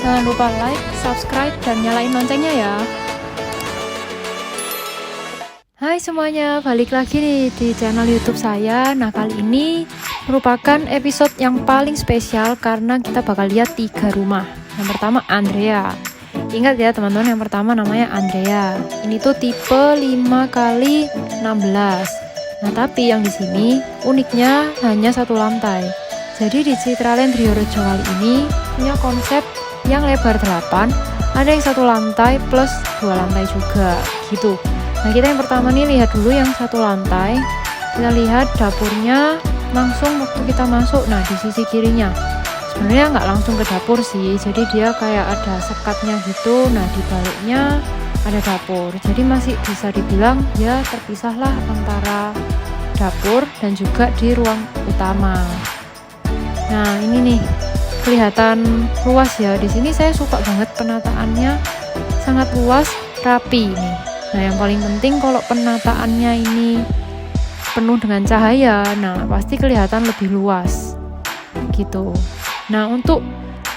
Jangan lupa like, subscribe, dan nyalain loncengnya ya. Hai semuanya, balik lagi nih di channel YouTube saya. Nah, kali ini merupakan episode yang paling spesial karena kita bakal lihat 3 rumah. Yang pertama Andrea. Ingat ya teman-teman, yang pertama namanya Andrea. Ini tuh tipe 5x16. Nah, tapi yang di sini uniknya hanya 1 lantai. Jadi di Citraland Driorejo kali ini punya konsep yang lebar 8, ada yang 1 lantai plus 2 lantai juga gitu. Nah, kita yang pertama nih lihat dulu yang 1 lantai. Kita lihat dapurnya langsung waktu kita masuk. Nah, di sisi kirinya sebenarnya nggak langsung ke dapur sih, jadi dia kayak ada sekatnya gitu. Nah, di baliknya ada dapur, jadi masih bisa dibilang ya terpisah lah antara dapur dan juga di ruang utama. Nah, ini nih kelihatan luas ya. Di sini saya suka banget penataannya, sangat luas, rapi nih. Nah, yang paling penting kalau penataannya ini penuh dengan cahaya, nah pasti kelihatan lebih luas gitu. Nah, untuk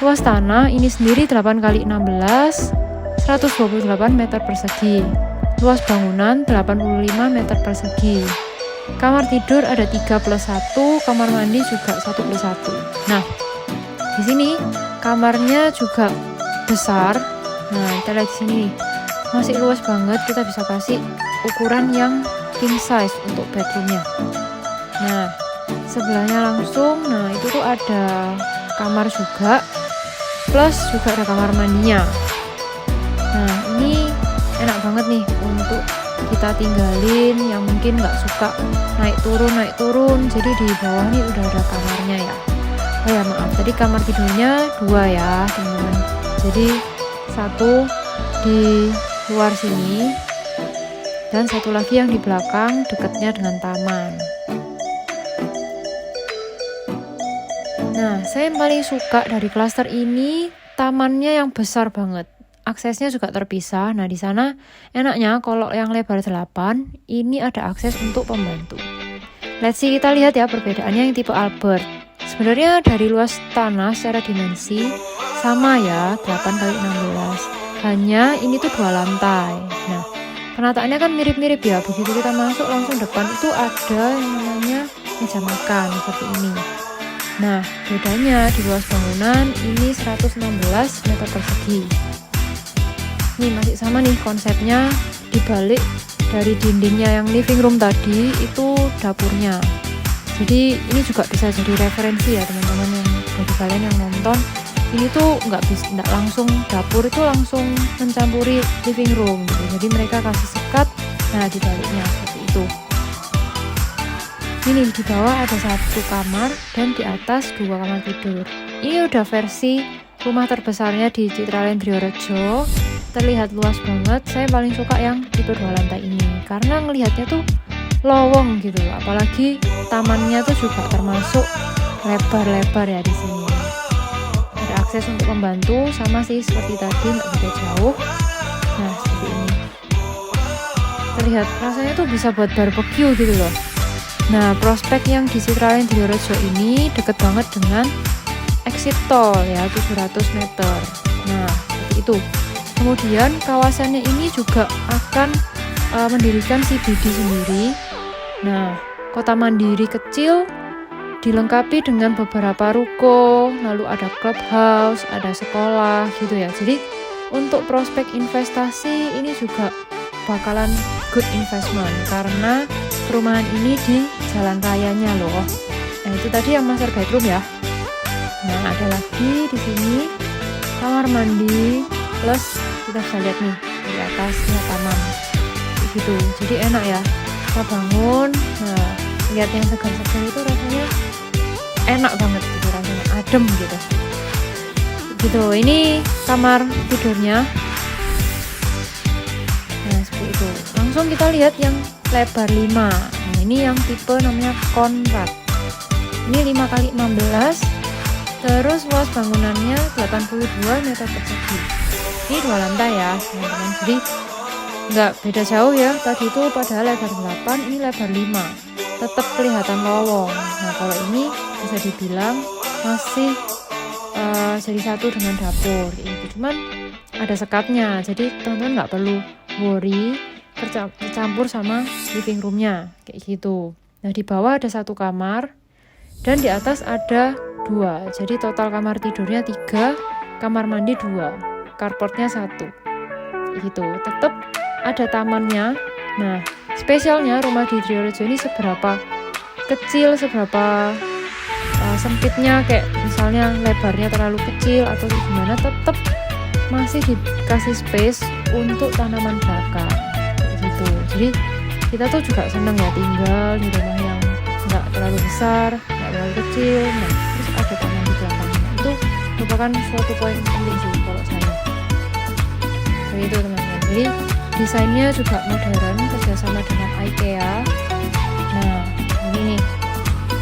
luas tanah ini sendiri 8x16, 128 meter persegi. Luas bangunan 85 meter persegi. Kamar tidur ada 3+1, kamar mandi juga 1+1. Nah, di sini kamarnya juga besar. Nah, kita lihat di sini masih luas banget, kita bisa kasih ukuran yang king size untuk bedroomnya. Nah, sebelahnya langsung, nah itu tuh ada kamar juga, plus juga ada kamar mandinya. Nah, ini enak banget nih untuk kita tinggalin yang mungkin nggak suka naik turun, jadi di bawah nih udah ada kamarnya ya. Oh ya, maaf, tadi kamar tidurnya 2 ya teman-teman, jadi 1 di luar sini dan 1 lagi yang di belakang dekatnya dengan taman. Nah, saya yang paling suka dari klaster ini tamannya yang besar banget, aksesnya juga terpisah. Nah, di sana enaknya kalau yang lebar 8 ini ada akses untuk pembantu. Let's see, kita lihat ya perbedaannya yang tipe Albert. Sebenarnya dari luas tanah secara dimensi sama ya, 8x16. Hanya ini tuh 2 lantai. Nah, penataannya kan mirip-mirip ya. Begitu kita masuk langsung depan itu ada yang namanya meja makan seperti ini. Nah, bedanya di luas bangunan ini 116 meter persegi. Ini masih sama nih konsepnya, di balik dari dindingnya yang living room tadi itu dapurnya. Jadi ini juga bisa jadi referensi ya teman-teman, yang bagi kalian yang nonton. Ini tuh nggak langsung dapur itu langsung mencampuri living room gitu. Jadi mereka kasih sekat, nah di baliknya seperti itu. Ini di bawah ada 1 kamar dan di atas 2 kamar tidur. Ini udah versi rumah terbesarnya di Citraland Driorejo. Terlihat luas banget. Saya paling suka yang tipe 2 lantai ini karena ngelihatnya tuh lowong gitu. Apalagi tamannya tuh juga termasuk lebar-lebar ya di sini. Akses untuk membantu sama sih seperti tadi, nggak beda jauh. Nah, seperti ini terlihat rasanya tuh bisa buat barbecue gitu loh. Nah, prospek yang di Citraland Driorejo ini deket banget dengan exit tol ya, 700 meter. Nah, seperti itu. Kemudian kawasannya ini juga akan mendirikan CBD sendiri. Nah, kota mandiri kecil dilengkapi dengan beberapa ruko, lalu ada clubhouse, ada sekolah gitu ya. Jadi untuk prospek investasi ini juga bakalan good investment karena perumahan ini di jalan rayanya loh. Nah, itu tadi yang master bedroom ya. Nah, ada lagi di sini kamar mandi plus kita bisa lihat nih di atasnya taman gitu. Jadi enak ya, kita bangun, nah lihat yang segar-segar itu rasanya enak banget gitu, rasanya adem gitu. Ini kamar tidurnya. Nah, seperti itu. Langsung kita lihat yang lebar 5. Nah, ini yang tipe namanya Conrad. Ini 5x16. Terus luas bangunannya 82 meter persegi. Ini 2 lantai ya teman-teman. Jadi nggak beda jauh ya. Tadi itu padahal lebar 8, ini lebar 5. Tetap kelihatan lowong. Nah, kalau ini bisa dibilang masih jadi satu dengan dapur. Ini cuman ada sekatnya, jadi teman-teman nggak perlu worry tercampur sama living roomnya kayak gitu. Nah di bawah ada 1 kamar dan di atas ada 2, jadi total kamar tidurnya 3, kamar mandi 2, carportnya 1 gitu. Tetap ada tamannya. Nah spesialnya rumah di Triorejo ini seberapa kecil, seberapa sempitnya, kayak misalnya lebarnya terlalu kecil atau gimana, tetap masih dikasih space untuk tanaman belakang gitu. Jadi kita tuh juga senang ya tinggal di rumah yang nggak terlalu besar, nggak terlalu kecil, nah terus ada taman di belakangnya. Itu merupakan suatu poin penting sih kalau saya. Jadi itu teman-teman. Jadi desainnya juga modern, kerjasama dengan IKEA. Nah ini nih,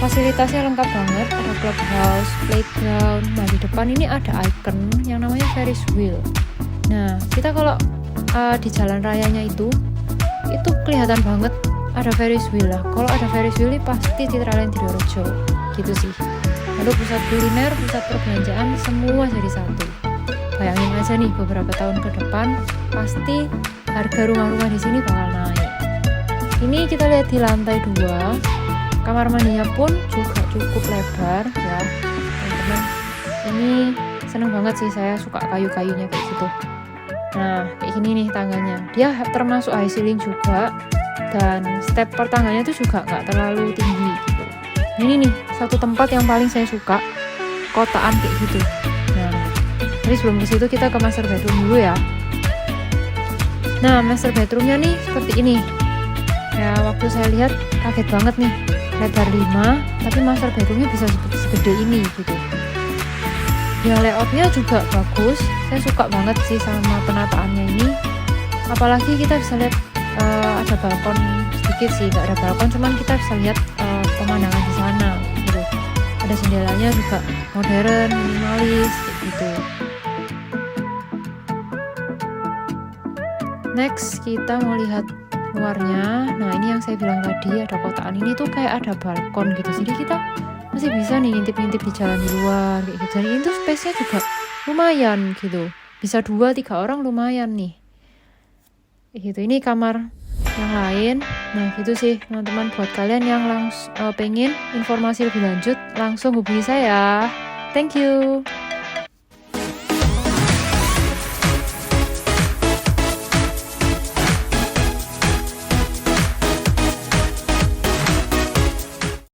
fasilitasnya lengkap banget, ada clubhouse, playground. Nah di depan ini ada icon yang namanya Ferris wheel. Nah kita kalau di jalan rayanya itu kelihatan banget ada Ferris wheel lah. Kalau ada Ferris wheel ini pasti Citraland Triorejo gitu sih. Lalu pusat kuliner, pusat perbelanjaan semua jadi satu. Bayangin aja nih beberapa tahun ke depan pasti harga rumah-rumah di sini bakal naik. Ini kita lihat di lantai 2. Kamar mandinya pun juga cukup lebar ya teman-teman. Ini seneng banget sih, saya suka kayu-kayunya kayak gitu. Nah kayak gini nih tangganya, dia termasuk high ceiling juga, dan step per tangganya itu juga nggak terlalu tinggi gitu. Ini nih satu tempat yang paling saya suka, kotaan kayak gitu. Nah jadi sebelum ke situ kita ke master bedroom dulu ya. Nah master bedroomnya nih seperti ini ya, waktu saya lihat kaget banget nih, lebar 5 tapi master bedroomnya bisa segede ini gitu. Ya layoutnya juga bagus, saya suka banget sih sama penataannya ini. Apalagi kita bisa lihat ada balkon sedikit sih, nggak ada balkon, cuman kita bisa lihat pemandangan di sana gitu. Ada jendelanya juga modern, minimalis gitu. Next kita mau lihat luarnya. Nah ini yang saya bilang tadi, ada kotaan ini tuh kayak ada balkon gitu, jadi kita masih bisa nih ngintip-ngintip di jalan di luar kayak gitu. Jadi itu space-nya juga lumayan gitu, bisa 2-3 orang lumayan nih gitu. Ini kamar yang lain. Nah gitu sih teman-teman, buat kalian yang pengen informasi lebih lanjut langsung hubungi saya. Thank you.